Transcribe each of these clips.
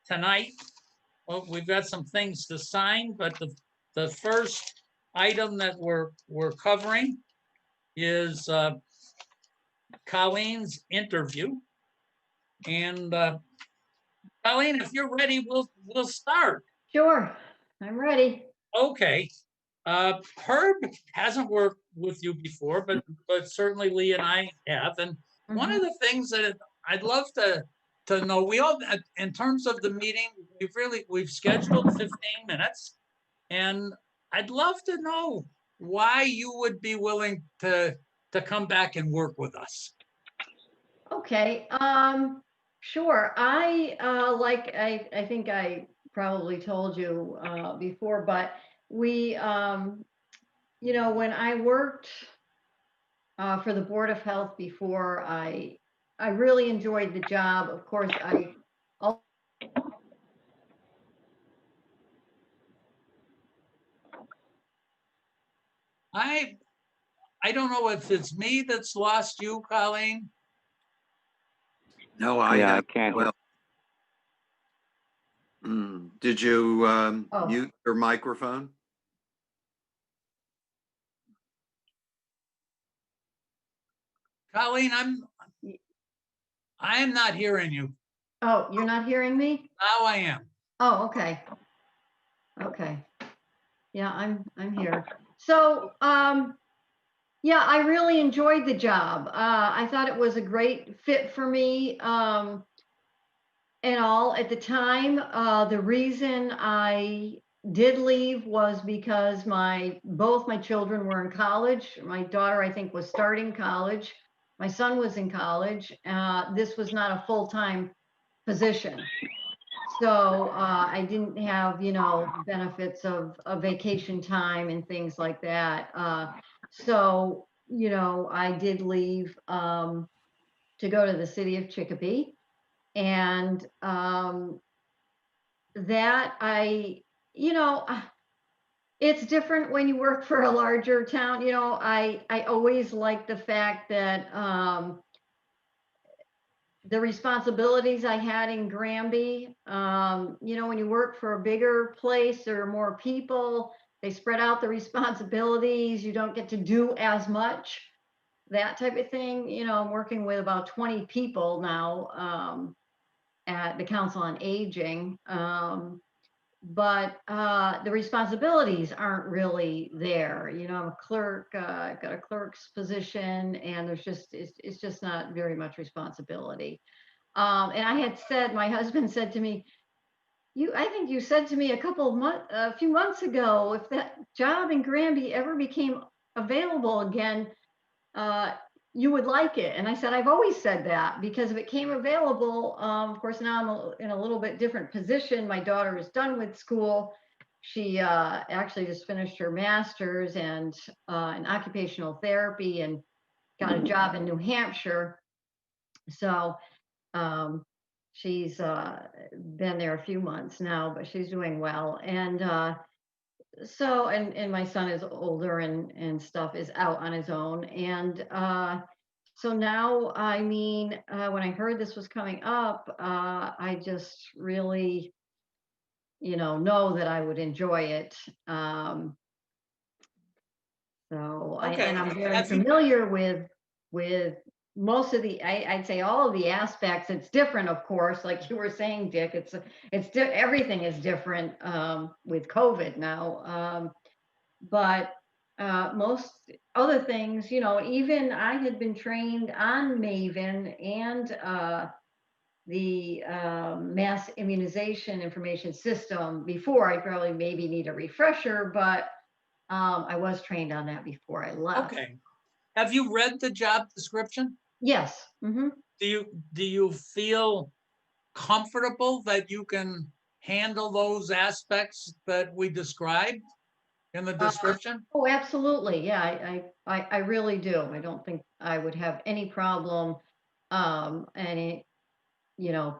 tonight, well, we've got some things to sign, but the first item that we're covering is Colleen's interview. And Colleen, if you're ready, we'll start. Sure, I'm ready. Okay. Herb hasn't worked with you before, but certainly Lee and I have. And one of the things that I'd love to know, we all, in terms of the meeting, we've scheduled 15 minutes, and I'd love to know why you would be willing to come back and work with us. Okay, sure. I think I probably told you before, but we, when I worked for the Board of Health before, I really enjoyed the job. Of course, I don't know if it's me that's lost you, Colleen. No, I can't. Well, did you mute your microphone? Colleen, I am not hearing you. Oh, you're not hearing me? Now I am. Oh, okay. Okay. Yeah, I'm here. So, yeah, I really enjoyed the job. I thought it was a great fit for me. And all at the time, the reason I did leave was because both my children were in college. My daughter, I think, was starting college. My son was in college. This was not a full-time position. So I didn't have, benefits of vacation time and things like that. So, I did leave to go to the city of Chicopee. And it's different when you work for a larger town. I always like the fact that the responsibilities I had in Granby, when you work for a bigger place, there are more people, they spread out the responsibilities, you don't get to do as much, that type of thing. I'm working with about 20 people now at the Council on Aging. But the responsibilities aren't really there. I'm a clerk, I've got a clerk's position, and it's just not very much responsibility. And my husband said to me, I think you said to me a few months ago, if that job in Granby ever became available again, you would like it. And I said, I've always said that, because if it came available, of course, now I'm in a little bit different position. My daughter is done with school. She actually just finished her master's in occupational therapy and got a job in New Hampshire. So she's been there a few months now, but she's doing well. And so, and my son is older and stuff, is out on his own. And so now, when I heard this was coming up, I just really, know that I would enjoy it. Okay. And I'm very familiar with most of I'd say all of the aspects. It's different, of course, like you were saying, Dick. Everything is different with COVID now, but most other things, even I had been trained on Maven and the mass immunization information system before. I probably maybe need a refresher, but I was trained on that before I left. Okay. Have you read the job description? Yes. Mm-hmm. Do you feel comfortable that you can handle those aspects that we described in the description? Oh, absolutely. Yeah, I really do. I don't think I would have any problem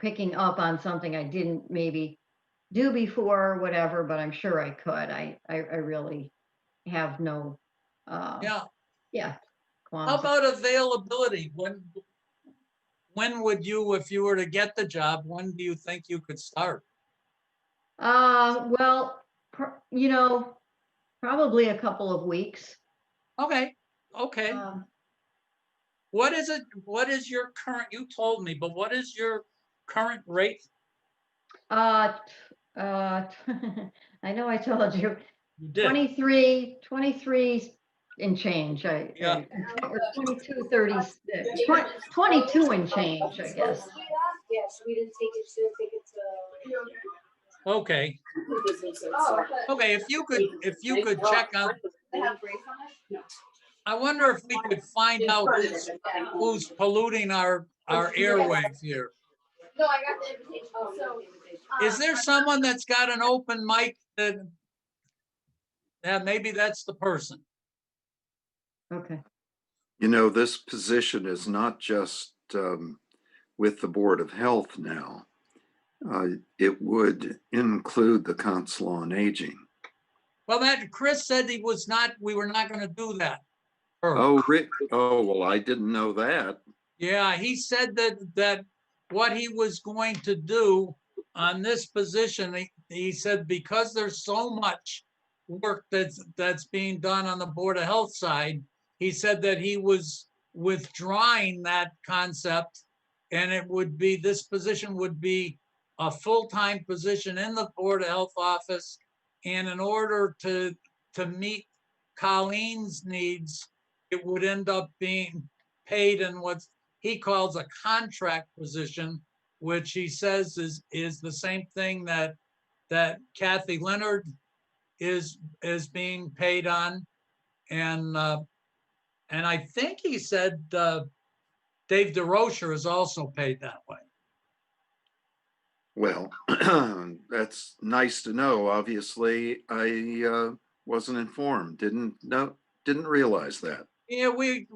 picking up on something I didn't maybe do before or whatever, but I'm sure I could. I really have no Yeah. qualms. How about availability? When would you, if you were to get the job, when do you think you could start? Well, you know, probably a couple of weeks. Okay, okay. What is it? What is your current, you told me, but what is your current rate? Uh, I know I told you, You did. 23 and change, Yeah. or 22.36, 22 and change, I guess. Yes, we didn't take it to. Okay. Okay, if you could check on, They have brakes on it? No. I wonder if we could find out who's polluting our airwaves here. No, I got the invitation. So. Is there someone that's got an open mic that, yeah, maybe that's the person. Okay. You know, this position is not just with the Board of Health now. It would include the Council on Aging. Well, that Chris said we were not going to do that. Oh, Rick. Oh, well, I didn't know that. Yeah, he said that what he was going to do on this position, he said, because there's so much work that's being done on the Board of Health side, he said that he was withdrawing that concept, and this position would be a full-time position in the Board of Health office. And in order to meet Colleen's needs, it would end up being paid in what he calls a contract position, which he says is the same thing that Kathy Leonard is being paid on, and I think he said Dave DeRocher is also paid that way. Well, that's nice to know. Obviously, I wasn't informed. Didn't realize that. Yeah, I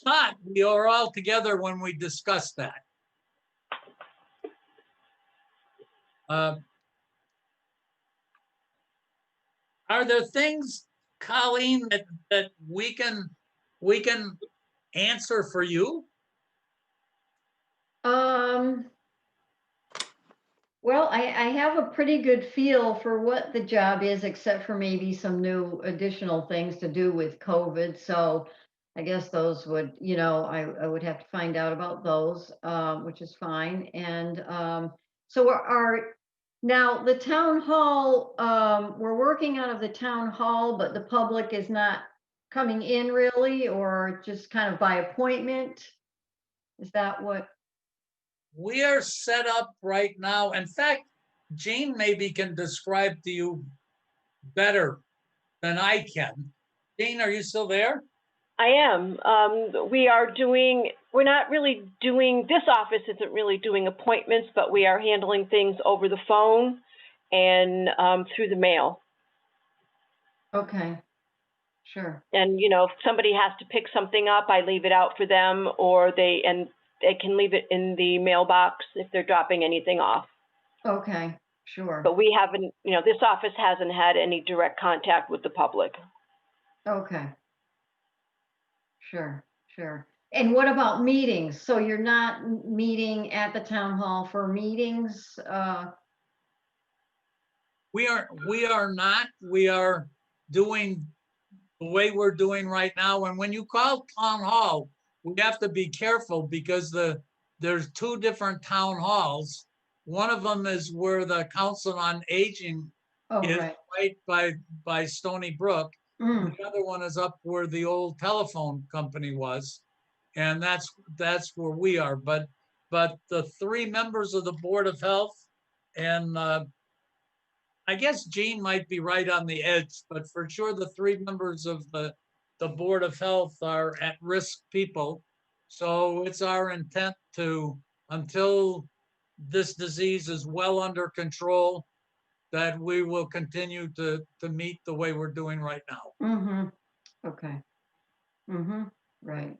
thought we were all together when we discussed that. Are there things, Colleen, that we can answer for you? Well, I have a pretty good feel for what the job is, except for maybe some new additional things to do with COVID. So I guess those would, I would have to find out about those, which is fine. And so now the town hall, we're working out of the town hall, but the public is not coming in really, or just kind of by appointment. Is that what? We are set up right now. In fact, Jean maybe can describe to you better than I can. Jean, are you still there? I am. We're not really doing, this office isn't really doing appointments, but we are handling things over the phone and through the mail. Okay, sure. And, if somebody has to pick something up, I leave it out for them, or they can leave it in the mailbox if they're dropping anything off. Okay, sure. But we haven't, this office hasn't had any direct contact with the public. Okay. Sure. And what about meetings? So you're not meeting at the town hall for meetings? We are not. We are doing the way we're doing right now. And when you call town hall, we have to be careful because there's two different town halls. One of them is where the Council on Aging is, right by Stony Brook. The other one is up where the old telephone company was, and that's where we are. But the three members of the Board of Health, and I guess Jean might be right on the edge, but for sure the three members of the Board of Health are at-risk people. So it's our intent to, until this disease is well under control, that we will continue to meet the way we're doing right now. Okay. Right.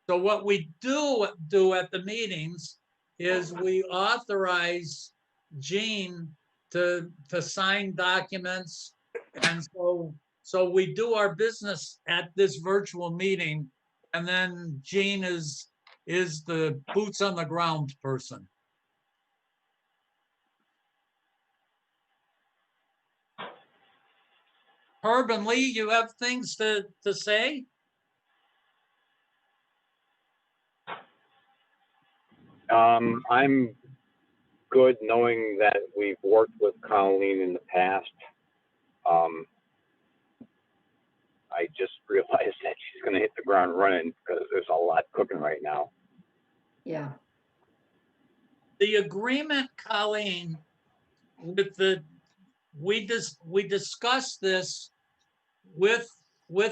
So what we do at the meetings is we authorize Jean to sign documents. And so we do our business at this virtual meeting, and then Jean is the boots on the ground person. Herb and Lee, you have things to say? I'm good knowing that we've worked with Colleen in the past. I just realized that she's going to hit the ground running because there's a lot cooking right now. Yeah. The agreement, Colleen, with we discussed this with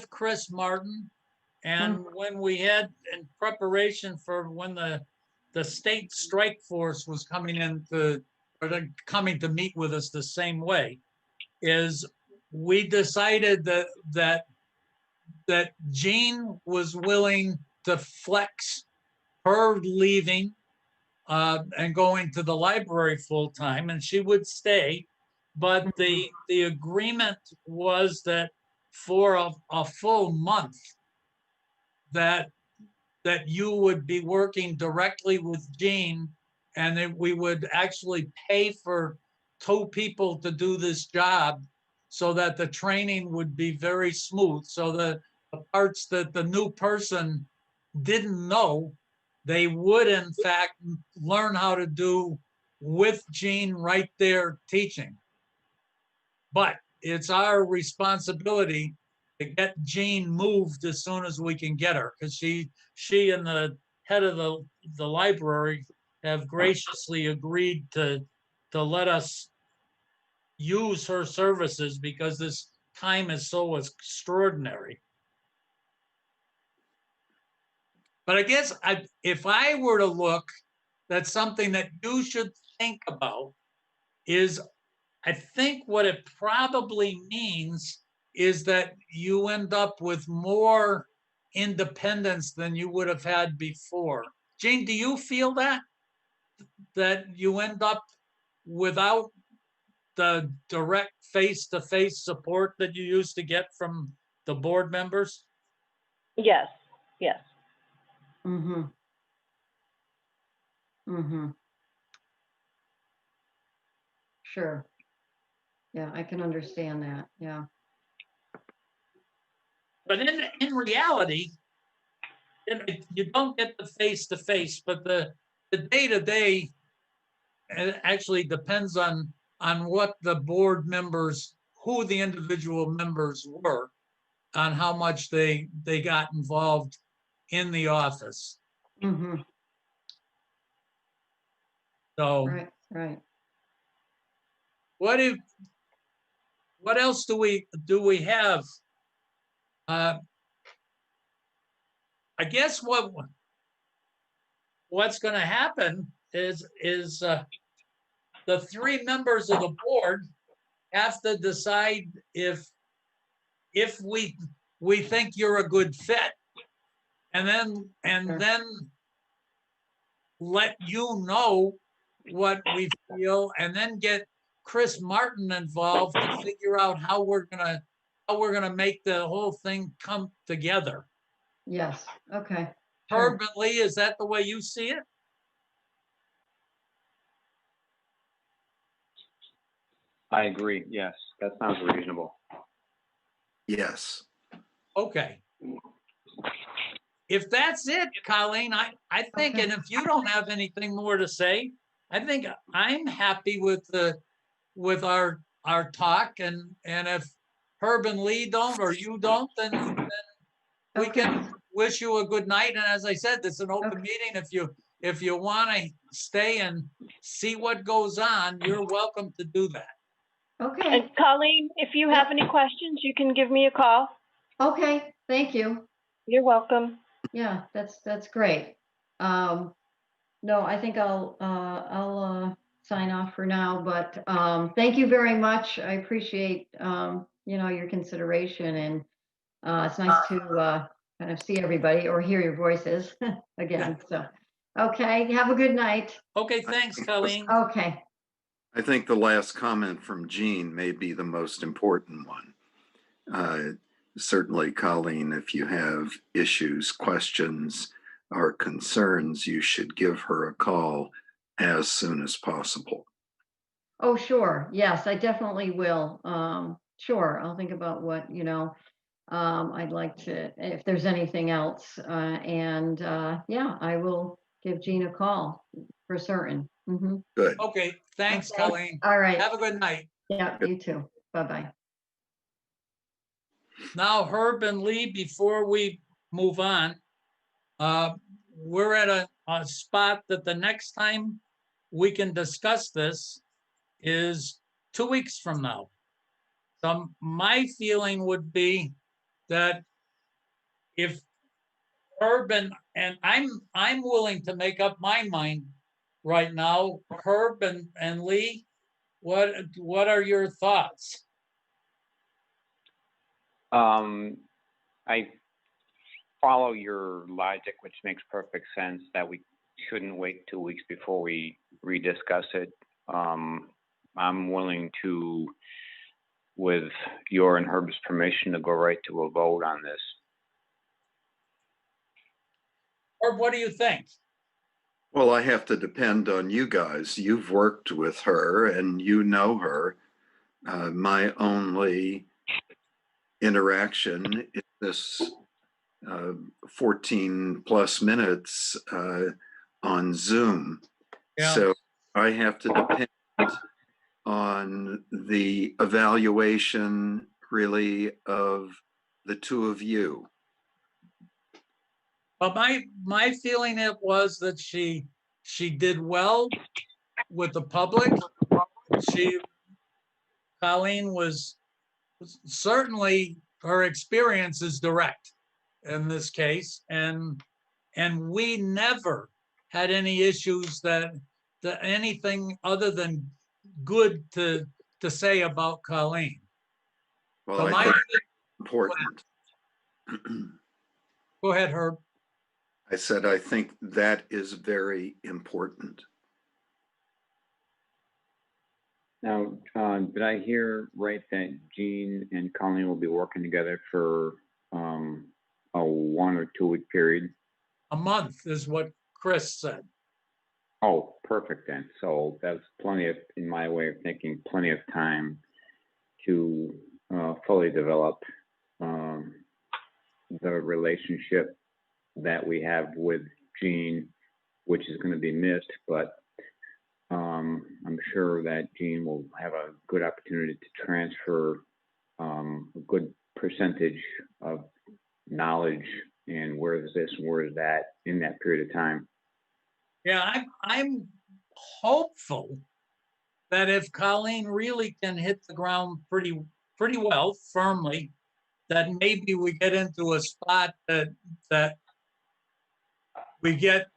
Chris Martin, and when we had in preparation for when the state strike force was coming coming to meet with us the same way, is we decided that Jean was willing to flex her leaving and going to the library full time, and she would stay. But the agreement was that for a full month, that you would be working directly with Jean, and that we would actually pay for 2 people to do this job, so that the training would be very smooth. So the parts that the new person didn't know, they would in fact learn how to do with Jean right there teaching. But it's our responsibility to get Jean moved as soon as we can get her, because she and the head of the library have graciously agreed to let us use her services because this time is so extraordinary. But I guess if I were to look, that's something that you should think about, is I think what it probably means is that you end up with more independence than you would have had before. Jane, do you feel that you end up without the direct face-to-face support that you used to get from the board members? Yes, yes. Mm-hmm. Mm-hmm. Sure. Yeah, I can understand that. Yeah. But in reality, you don't get the face-to-face, but the day-to-day actually depends on what the board members, who the individual members were, on how much they got involved in the office. Mm-hmm. So Right. what else do we have? I guess what's going to happen is the 3 members of the board have to decide if we think you're a good fit, and then let you know what we feel, and then get Chris Martin involved to figure out how we're gonna make the whole thing come together. Yes. Okay. Herb and Lee, is that the way you see it? I agree. Yes, that sounds reasonable. Yes. Okay. If that's it, Colleen, I think, Okay. and if you don't have anything more to say, I think I'm happy with our talk, and if Herb and Lee don't, or you don't, then we Okay. can wish you a good night. And as I said, it's an open meeting. If you want to stay and see what goes on, you're welcome to do that. Okay. And Colleen, if you have any questions, you can give me a call. Okay. Thank you. You're welcome. Yeah, that's great. No, I think I'll sign off for now, but thank you very much. I appreciate your consideration, and it's nice to kind of see everybody or hear your voices again. So, okay, have a good night. Okay, thanks, Colleen. Okay. I think the last comment from Jean may be the most important one. Certainly, Colleen, if you have issues, questions, or concerns, you should give her a call as soon as possible. Oh, sure. Yes, I definitely will. Sure, I'll think about what, I'd like to, if there's anything else. And yeah, I will give Jean a call for certain. Good. Okay, thanks, Okay. Colleen. All right. Have a good night. Yeah, you too. Bye-bye. Now, Herb and Lee, before we move on, we're at a spot that the next time we can discuss this is 2 weeks from now. So my feeling would be that if Herb and I'm willing to make up my mind right now. Herb and Lee, what are your thoughts? I follow your logic, which makes perfect sense that we shouldn't wait 2 weeks before we rediscuss it. I'm willing to, with your and Herb's permission, to go right to a vote on this. Herb, what do you think? Well, I have to depend on you guys. You've worked with her and you know her. My only interaction is this 14 plus minutes on Zoom. Yeah. So I have to depend on the evaluation really of the two of you. But my feeling it was that she did well with the public. Colleen was certainly, her experience is direct in this case, and we never had any issues that anything other than good to say about Colleen. Well, So I think it's important. Go ahead, Herb. I said, I think that is very important. Now, did I hear right that Jean and Colleen will be working together for a 1 or 2 week period? A month is what Chris said. Oh, perfect then. So that's plenty of, in my way of thinking, plenty of time to fully develop the relationship that we have with Jean, which is going to be missed, but I'm sure that Jean will have a good opportunity to transfer a good percentage of knowledge and where is this and where is that in that period of time. Yeah, I'm hopeful that if Colleen really can hit the ground pretty well, firmly, that maybe we get into a spot that we get,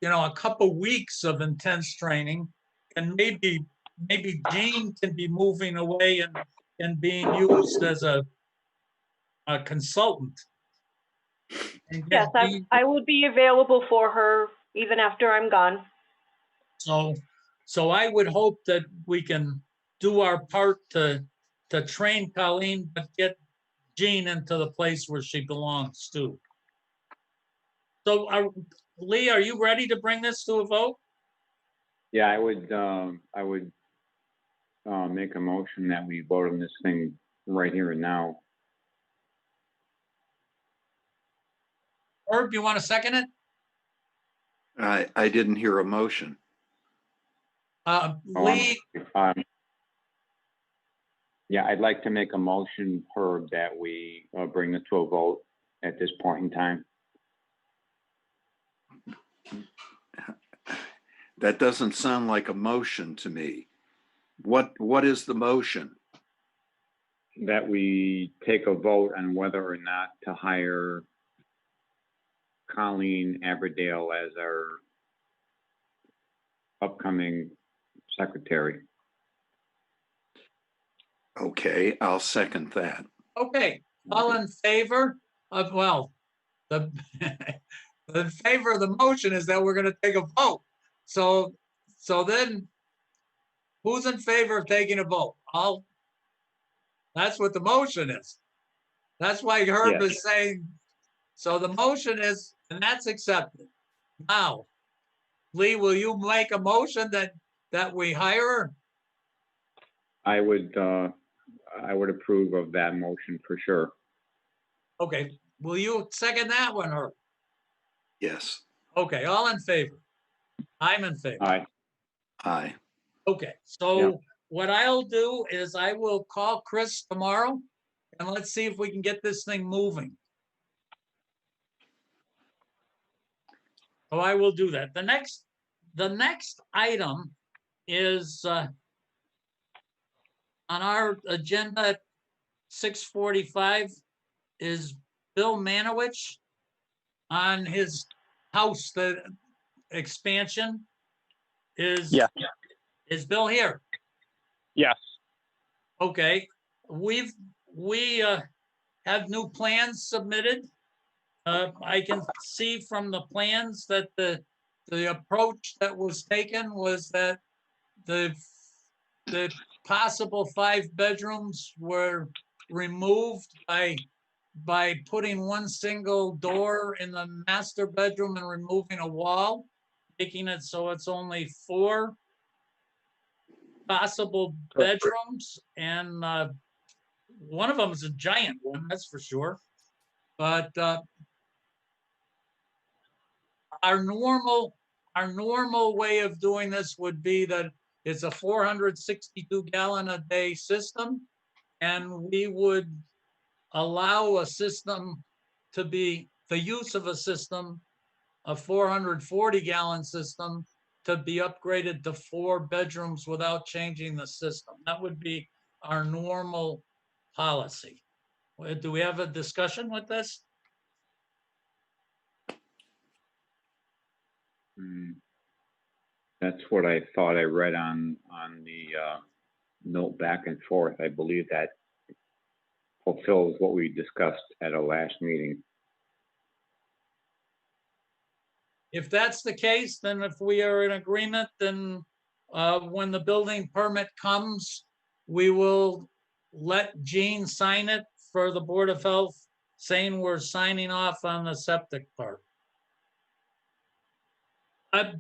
a couple weeks of intense training, and maybe Jean can be moving away and being used as a consultant. Yes, I will be available for her even after I'm gone. So I would hope that we can do our part to train Colleen, but get Jean into the place where she belongs too. So Lee, are you ready to bring this to a vote? Yeah, I would make a motion that we vote on this thing right here and now. Herb, you want to second it? I didn't hear a motion. Lee, yeah, I'd like to make a motion, Herb, that we bring this to a vote at this point in time. That doesn't sound like a motion to me. What is the motion? That we take a vote on whether or not to hire Colleen Aberdale as our upcoming secretary. Okay, I'll second that. okay, all in favor of, well, the in favor of the motion is that we're going to take a vote. So then who's in favor of taking a vote? That's what the motion is. That's why Herb is saying, so the motion is, and that's accepted. Now, Lee, will you make a motion that we hire her? I would I would approve of that motion for sure. Okay, will you second that one, or? Yes. Okay, all in favor? I'm in favor. Aye. Aye. Okay, so what I'll do is I will call Chris tomorrow and let's see if we can get this thing moving. So I will do that. The next item is on our agenda at 6:45 is Bill Manowich on his house, the expansion. Yeah. Is Bill here? Yes. Okay, we have new plans submitted. I can see from the plans that the approach that was taken was that the possible 5 bedrooms were removed by putting one single door in the master bedroom and removing a wall, making it so it's only 4 possible bedrooms, and one of them is a giant one, that's for sure. But our normal way of doing this would be that it's a 462 gallon a day system, and we would allow a system to be the use of a system, a 440 gallon system, to be upgraded to 4 bedrooms without changing the system. That would be our normal policy. Do we have a discussion with this? That's what I thought I read on the note back and forth. I believe that fulfills what we discussed at our last meeting. If that's the case, then if we are in agreement, then when the building permit comes, we will let Gene sign it for the Board of Health, saying we're signing off on the septic part.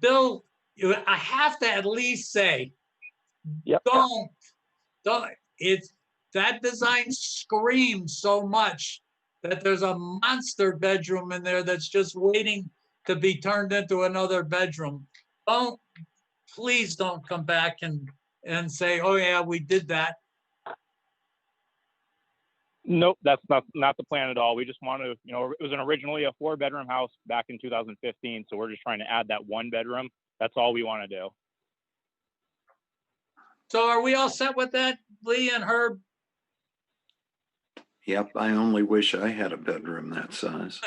Bill, I have to at least say, Yep. don't, that design screams so much that there's a monster bedroom in there that's just waiting to be turned into another bedroom. Please don't come back and say, oh yeah, we did that. Nope, that's not the plan at all. We just want to, it was originally a 4-bedroom house back in 2015, so we're just trying to add that 1 bedroom. That's all we want to do. So are we all set with that, Lee and Herb? Yep, I only wish I had a bedroom that size.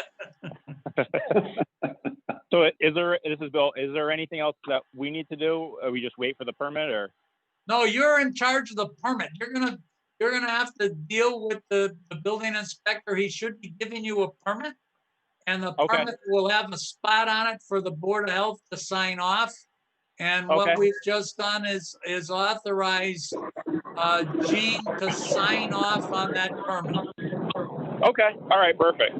So this is Bill, is there anything else that we need to do? We just wait for the permit, or? No, you're in charge of the permit. You're gonna have to deal with the building inspector. He should be giving you a permit, and the Okay. permit will have a spot on it for the Board of Health to sign off. And what Okay. we've just done is authorize Gene to sign off on that permit. Okay, all right, perfect.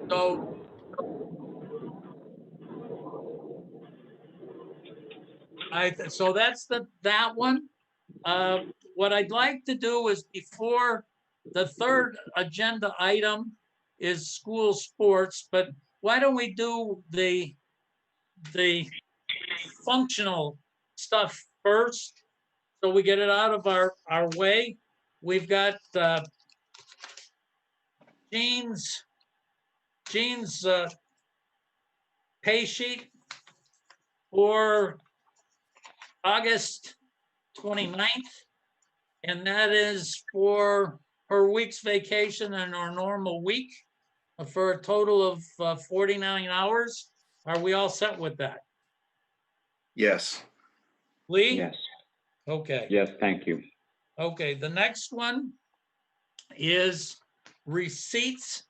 So so that's that one. What I'd like to do is, before the third agenda item is school sports, but why don't we do the functional stuff first, so we get it out of our way. We've got Gene's pay sheet for August 29th, and that is for her week's vacation and her normal week, for a total of 49 hours. Are we all set with that? Yes. Lee? Yes. Okay. Yes, thank you. Okay, the next one is receipts.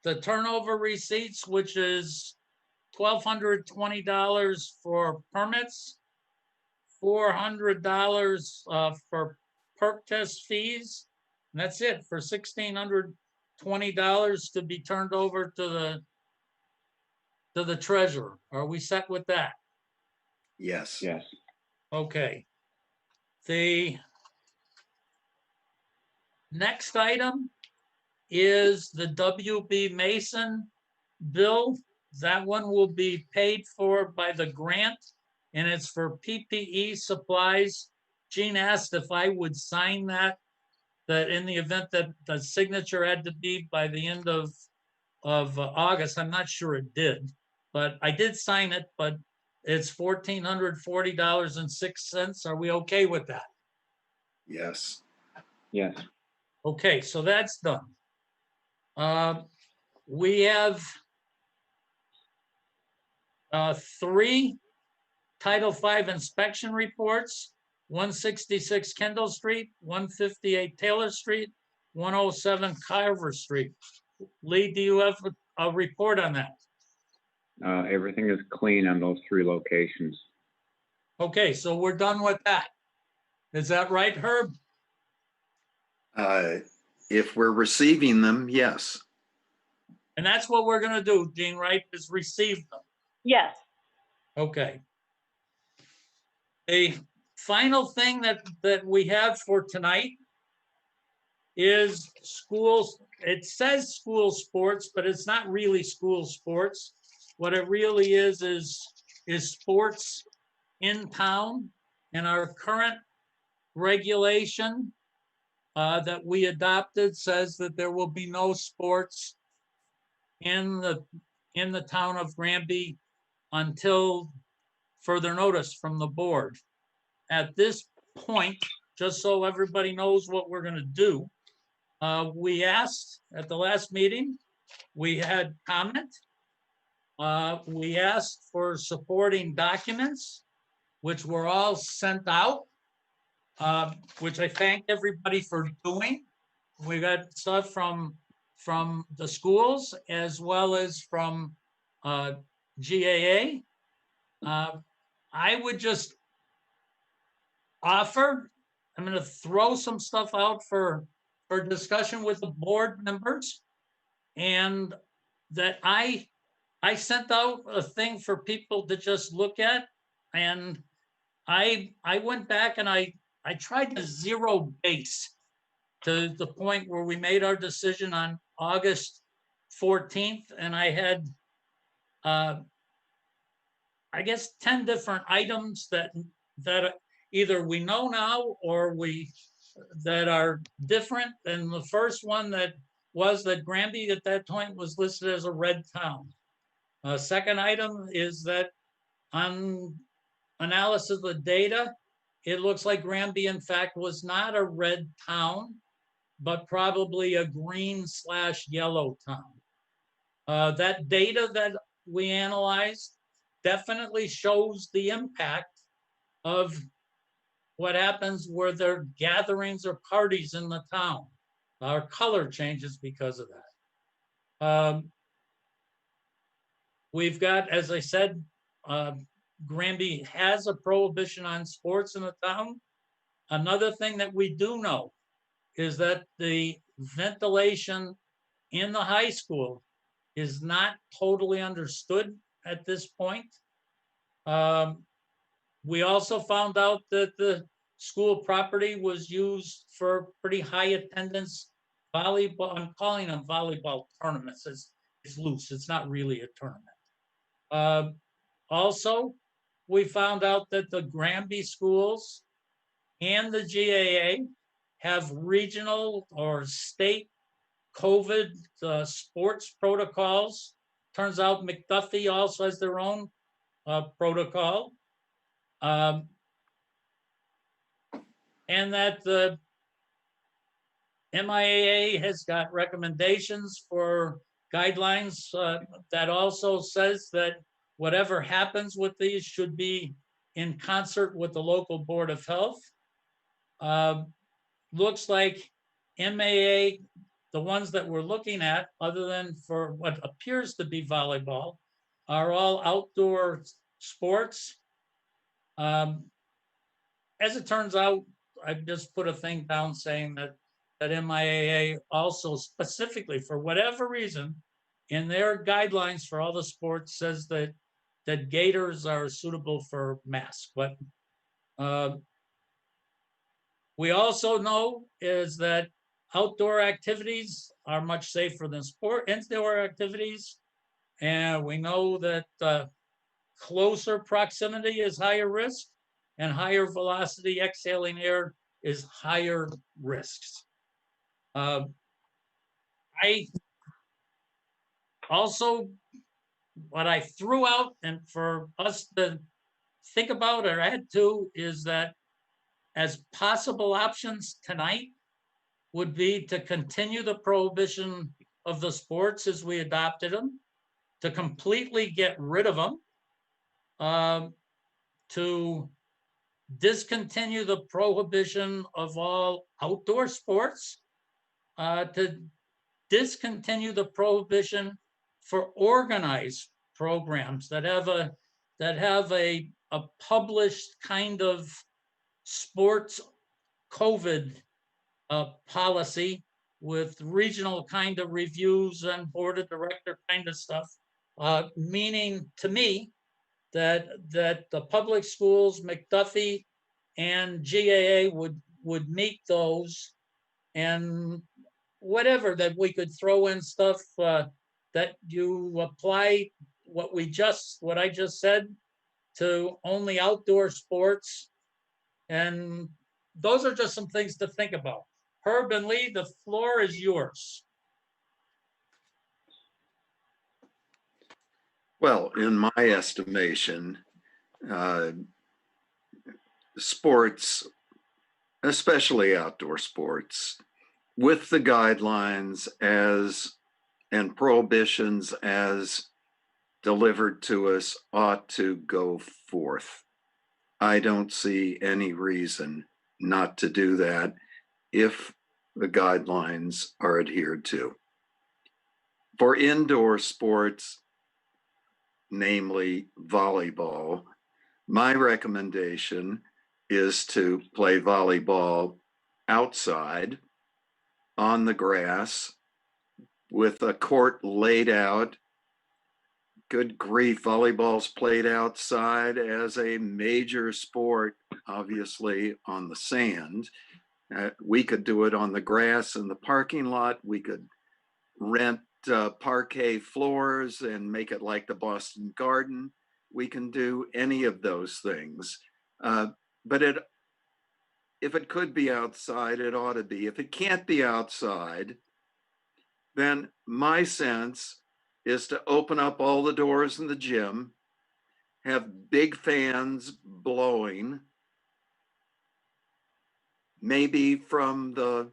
The turnover receipts, which is $1,220 for permits, $400 for perk test fees. And that's it, for $1,620 to be turned over to the treasurer. Are we set with that? Yes. Yes. Okay. The next item is the WB Mason bill. That one will be paid for by the grant, and it's for PPE supplies. Gene asked if I would sign that in the event that the signature had to be by the end of August. I'm not sure it did, but I did sign it, but it's $1,440.06. Are we okay with that? Yes. Yes. Okay, so that's done. We have 3 Title V inspection reports: 166 Kendall Street, 158 Taylor Street, 107 Carver Street. Lee, do you have a report on that? Everything is clean on those 3 locations. Okay, so we're done with that. Is that right, Herb? If we're receiving them, yes. And that's what we're gonna do, Gene, right, is receive them. Yes. Okay. A final thing that we have for tonight is schools. It says school sports, but it's not really school sports. What it really is sports in town. And our current regulation that we adopted says that there will be no sports in the town of Granby until further notice from the board. At this point, just so everybody knows what we're going to do, we asked at the last meeting, we had comment. We asked for supporting documents, which were all sent out, which I thank everybody for doing. We got stuff from the schools as well as from GAA. I would just offer, I'm going to throw some stuff out for discussion with the board members, and that I sent out a thing for people to just look at, and I went back and I tried to zero base to the point where we made our decision on August 14th, and I had I guess 10 different items that either we know now or that are different. And the first one that was that Granby at that point was listed as a red town. Second item is that on analysis of the data, it looks like Granby in fact was not a red town, but probably a green/yellow town. That data that we analyzed definitely shows the impact of what happens where there are gatherings or parties in the town. Our color changes because of that. We've got, as I said, Granby has a prohibition on sports in the town. Another thing that we do know is that the ventilation in the high school is not totally understood at this point. We also found out that the school property was used for pretty high attendance volleyball. I'm calling them volleyball tournaments. It's loose. It's not really a tournament. Also, we found out that the Granby schools and the GAA have regional or state COVID sports protocols. Turns out McDuffie also has their own protocol. And that the MIAA has got recommendations for guidelines that also says that whatever happens with these should be in concert with the local Board of Health. Looks like MAA, the ones that we're looking at, other than for what appears to be volleyball, are all outdoor sports. As it turns out, I just put a thing down saying that MIAA also specifically, for whatever reason, in their guidelines for all the sports says that gaiters are suitable for masks. But Uh, We also know is that outdoor activities are much safer than indoor activities. And we know that closer proximity is higher risk and higher velocity exhaling air is higher risks. I also, what I threw out and for us to think about or add to is that as possible options tonight would be to continue the prohibition of the sports as we adopted them, to completely get rid of them, to discontinue the prohibition of all outdoor sports, to discontinue the prohibition for organized programs that have a published kind of sports COVID policy with regional kind of reviews and board of director kind of stuff, meaning to me that the public schools, McDuffie and GAA would meet those, and whatever that we could throw in stuff that you apply what I just said to only outdoor sports. And those are just some things to think about. Herb and Lee, the floor is yours. Well, in my estimation, sports, especially outdoor sports, with the guidelines and prohibitions as delivered to us, ought to go forth. I don't see any reason not to do that if the guidelines are adhered to. For indoor sports, namely volleyball, my recommendation is to play volleyball outside on the grass with a court laid out. Good grief, volleyball's played outside as a major sport, obviously on the sand. We could do it on the grass in the parking lot. We could rent parquet floors and make it like the Boston Garden. We can do any of those things. But if it could be outside, it ought to be. If it can't be outside, then my sense is to open up all the doors in the gym, have big fans blowing, maybe from the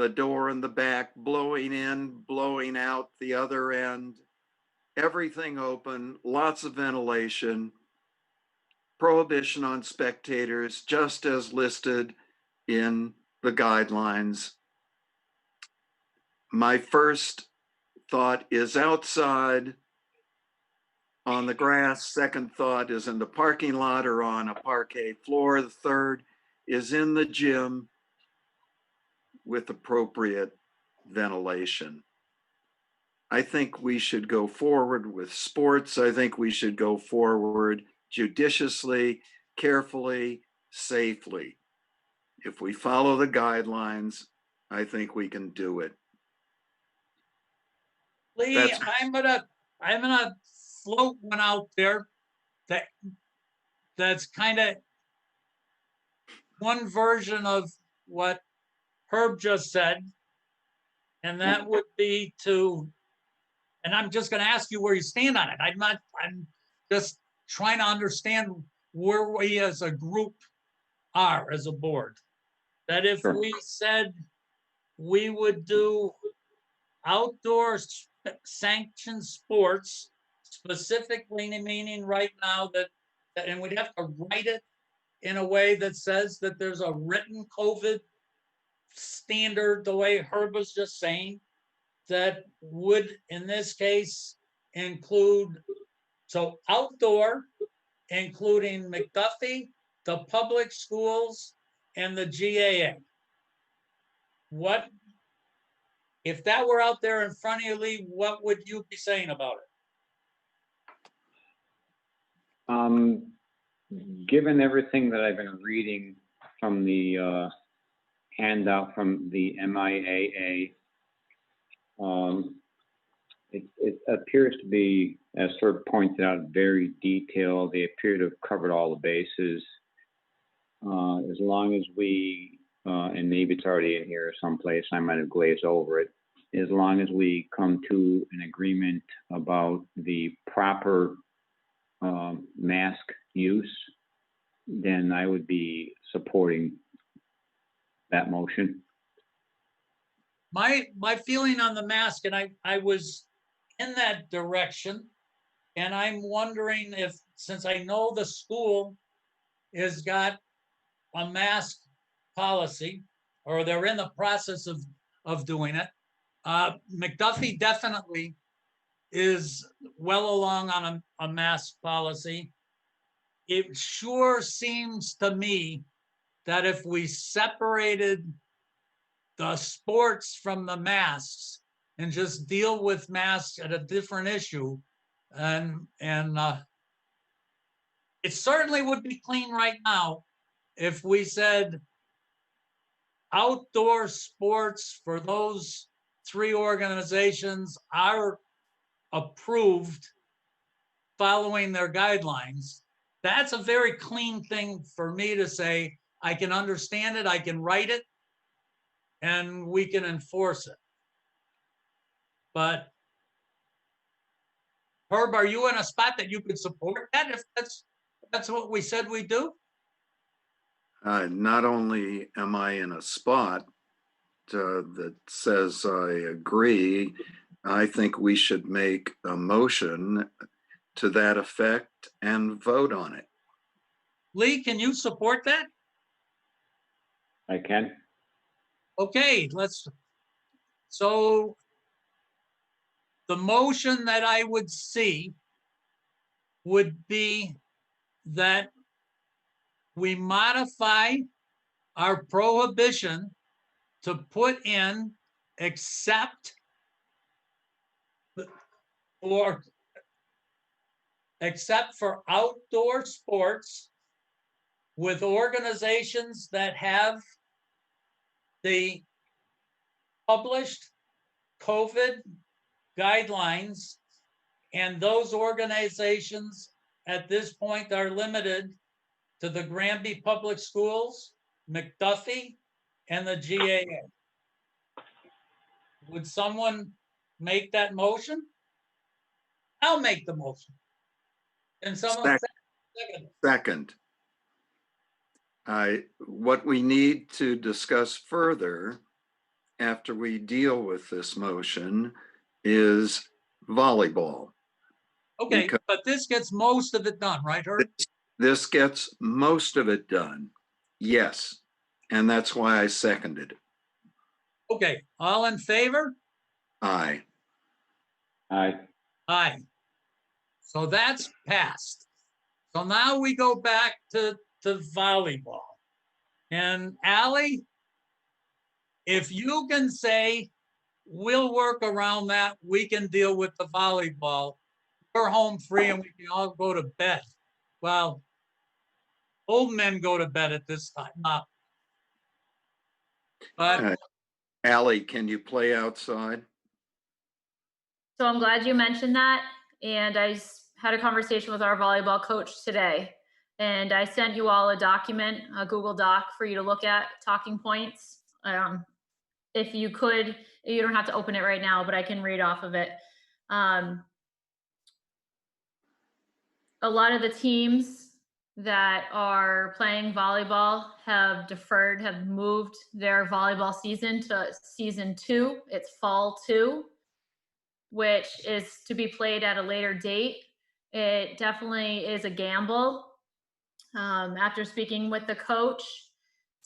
door in the back, blowing in, blowing out the other end, everything open, lots of ventilation, prohibition on spectators, just as listed in the guidelines. My first thought is outside on the grass. Second thought is in the parking lot or on a parquet floor. The third is in the gym with appropriate ventilation. I think we should go forward with sports. I think we should go forward judiciously, carefully, safely. If we follow the guidelines, I think we can do it. Lee, I'm gonna float one out there that's kind of one version of what Herb just said, and that would be to, and I'm just going to ask you where you stand on it. I'm just trying to understand where we as a group are as a board. That if we said we would do outdoor sanctioned sports, specifically meaning right now that, and we'd have to write it in a way that says that there's a written COVID standard, the way Herb was just saying, that would in this case include, so outdoor, including McDuffie, the public schools, and the GAA. What, if that were out there in front of you, Lee, what would you be saying about it? given everything that I've been reading from the handout from the MIAA, it appears to be, as sort of pointed out, very detailed. They appear to have covered all the bases. As long as we, and maybe it's already in here someplace, I might have glazed over it, as long as we come to an agreement about the proper mask use, then I would be supporting that motion. My feeling on the mask, and I was in that direction, and I'm wondering if, since I know the school has got a mask policy, or they're in the process of doing it. McDuffie definitely is well along on a mask policy. It sure seems to me that if we separated the sports from the masks and just deal with masks at a different issue, and it certainly would be clean right now if we said outdoor sports for those 3 organizations are approved following their guidelines. That's a very clean thing for me to say. I can understand it, I can write it, and we can enforce it. But Herb, are you in a spot that you could support that if that's what we said we do? Not only am I in a spot that says I agree, I think we should make a motion to that effect and vote on it. Lee, can you support that? I can. Okay, so the motion that I would see would be that we modify our prohibition to put in except for outdoor sports with organizations that have the published COVID guidelines, and those organizations at this point are limited to the Granby Public Schools, McDuffie, and the GAA. Would someone make that motion? I'll make the motion. And someone second. Second. What we need to discuss further after we deal with this motion is volleyball. Okay, Because but this gets most of it done, right, Herb? this gets most of it done. Yes. And that's why I seconded it. Okay, all in favor? Aye. Aye. Aye. So that's passed. So now we go back to volleyball. And Ally, if you can say, we'll work around that, we can deal with the volleyball. We're home free and we can all go to bed. Well, old men go to bed at this time now. But Ally, can you play outside? So I'm glad you mentioned that. And I had a conversation with our volleyball coach today. And I sent you all a document, a Google Doc for you to look at, talking points. If you could, you don't have to open it right now, but I can read off of it. A lot of the teams that are playing volleyball have deferred, have moved their volleyball season to season 2. It's fall 2, which is to be played at a later date. It definitely is a gamble. After speaking with the coach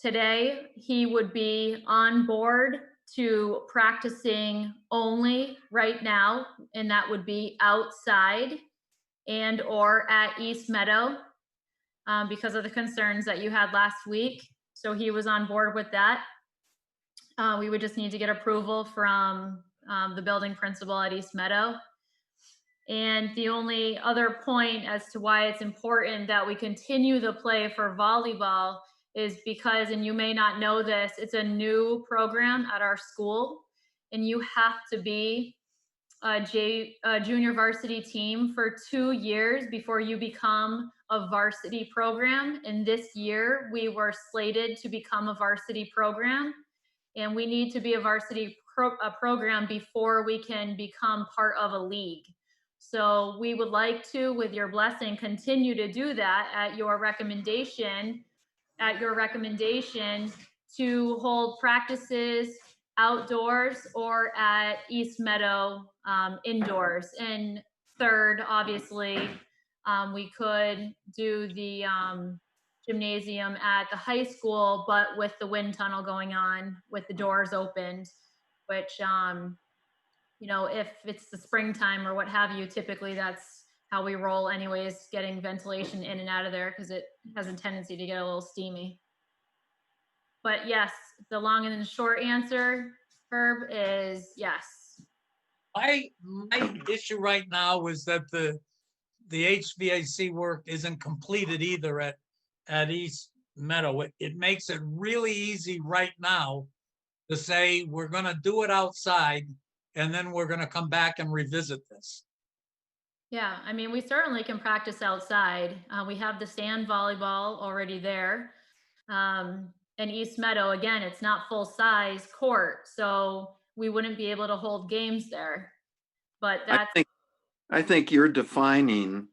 today, he would be on board to practicing only right now, and that would be outside and or at East Meadow because of the concerns that you had last week. So he was on board with that. We would just need to get approval from the building principal at East Meadow. And the only other point as to why it's important that we continue the play for volleyball is because, and you may not know this, it's a new program at our school, and you have to be a junior varsity team for 2 years before you become a varsity program. And this year we were slated to become a varsity program, and we need to be a varsity program before we can become part of a league. So we would like to, with your blessing, continue to do that at your recommendation, to hold practices outdoors or at East Meadow indoors. And third, obviously, we could do the gymnasium at the high school, but with the wind tunnel going on, with the doors opened, which, you know, if it's the springtime or what have you, typically that's how we roll anyways, getting ventilation in and out of there because it has a tendency to get a little steamy. But yes, the long and the short answer, Herb, is yes. My issue right now is that the HVAC work isn't completed either at East Meadow. It makes it really easy right now to say we're going to do it outside and then we're going to come back and revisit this. Yeah, I mean, we certainly can practice outside. We have the sand volleyball already there. And East Meadow, again, it's not full size court, so we wouldn't be able to hold games there. But that's I think you're defining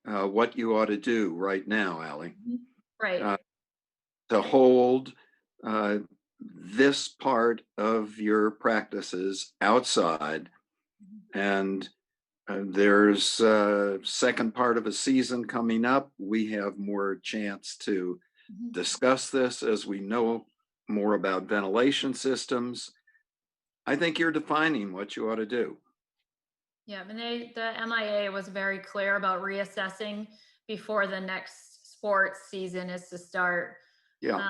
what you ought to do right now, Allie. right. To hold this part of your practices outside, and there's a second part of a season coming up. We have more chance to discuss this as we know more about ventilation systems. I think you're defining what you ought to do. Yeah, and the MIA was very clear about reassessing before the next sports season is to start. Yeah.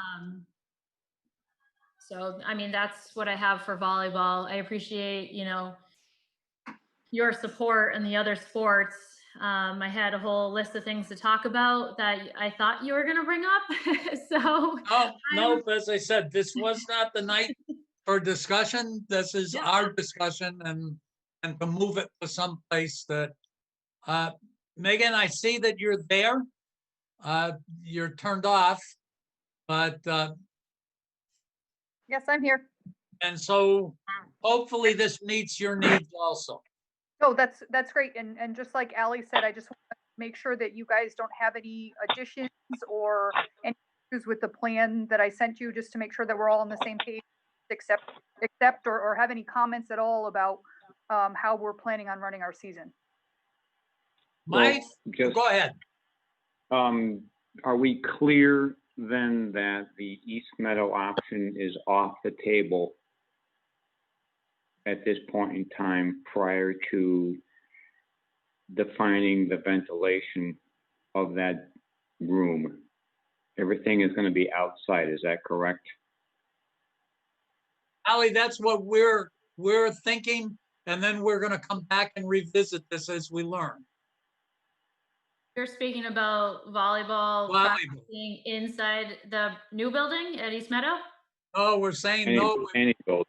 So, I mean, that's what I have for volleyball. I appreciate, you know, your support and the other sports. I had a whole list of things to talk about that I thought you were going to bring up. So, no, as I said, this was not the night for discussion. This is our discussion, and to move it to some place that, Megan, I see that you're there. You're turned off, but yes, I'm here. and so hopefully this meets your needs also. Oh, that's great. And just like Allie said, I just want to make sure that you guys don't have any additions or any issues with the plan that I sent you, just to make sure that we're all on the same page, except or have any comments at all about how we're planning on running our season. Mike, Well, go ahead. Are we clear then that the East Meadow option is off the table at this point in time prior to defining the ventilation of that room? Everything is going to be outside, is that correct? Allie, that's what we're thinking, and then we're going to come back and revisit this as we learn. you're speaking about volleyball practicing inside the new building at East Meadow? Oh, we're saying no. Any building.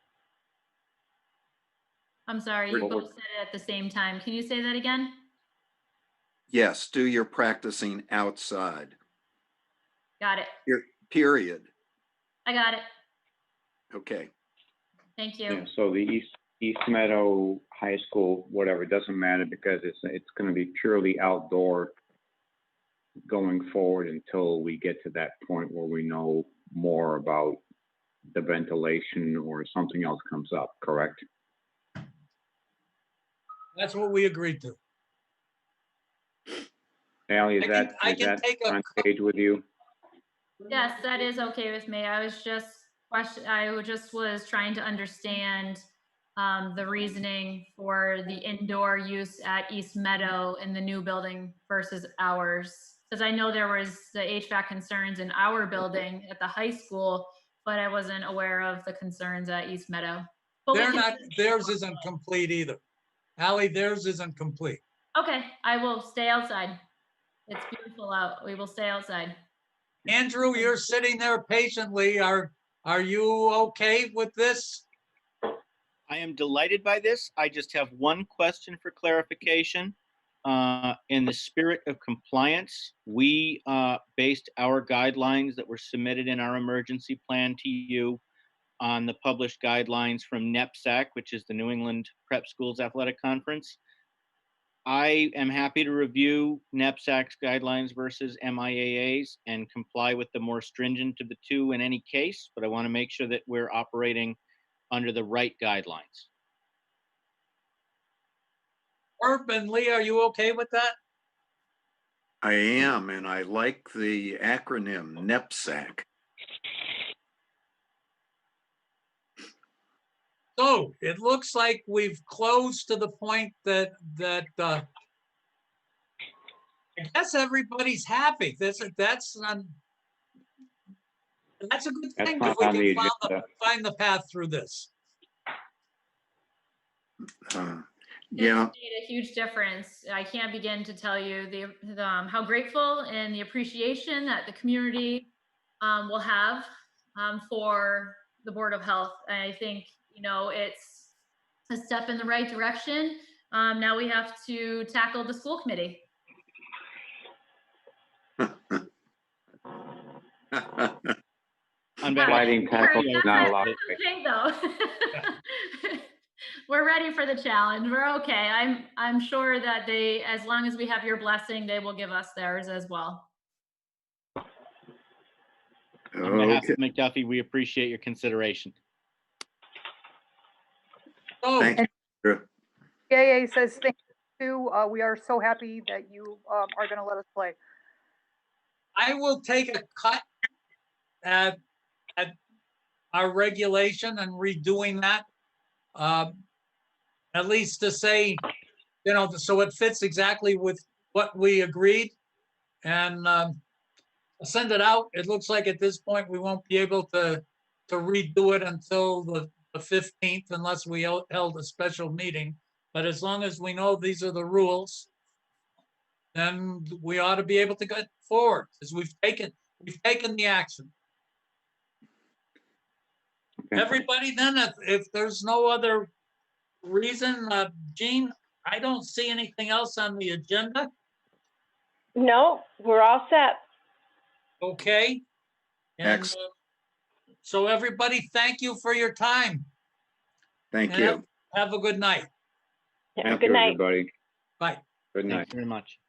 I'm sorry, you both said it at the same time. Can you say that again? Yes, do your practicing outside. Got it. Period. I got it. Okay. Thank you. Yeah, so the East Meadow High School, whatever, it doesn't matter because it's going to be purely outdoor going forward until we get to that point where we know more about the ventilation or something else comes up, correct? That's what we agreed to. Allie, is that on page with you? Yes, that is okay with me. I just was trying to understand the reasoning for the indoor use at East Meadow in the new building versus ours. Because I know there was the HVAC concerns in our building at the high school, but I wasn't aware of the concerns at East Meadow. But Theirs isn't complete either. Allie, theirs isn't complete. Okay, I will stay outside. It's beautiful out. We will stay outside. Andrew, you're sitting there patiently. Are you okay with this? I am delighted by this. I just have one question for clarification. In the spirit of compliance, we based our guidelines that were submitted in our emergency plan to you on the published guidelines from NEPSAC, which is the New England Prep Schools Athletic Conference. I am happy to review NEPSAC's guidelines versus MIAA's and comply with the more stringent of the two in any case, but I want to make sure that we're operating under the right guidelines. Herb and Lee, are you okay with that? I am, and I like the acronym NEPSAC. So it looks like we've closed to the point that I guess everybody's happy. That's a good That's thing not if we on the can agenda. find the path through this. Yeah, It's made a huge difference. I can't begin to tell you the how grateful and the appreciation that the community will have for the Board of Health. And I think, you know, it's a step in the right direction. Now we have to tackle the school committee. I'm very Sliding tackle is not allowed. That's okay though. We're ready for the challenge. We're okay. I'm sure that they, as long as we have your blessing, they will give us theirs as well. On behalf okay. of McDuffie, we appreciate your consideration. So Thank you. PAA says thank you. We are so happy that you are going to let us play. I will take a cut at our regulation and redoing that. At least to say, you know, so it fits exactly with what we agreed, and send it out. It looks like at this point we won't be able to redo it until the 15th unless we held a special meeting. But as long as we know these are the rules, then we ought to be able to get forward because we've taken the action. Okay. Everybody, then, if there's no other reason, Jean, I don't see anything else on the agenda. No, we're all set. Okay. And Excellent. so everybody, thank you for your time. Thank And you. have a good night. Yeah, Thank good you, night. everybody. Bye. Good night. Thank you very much.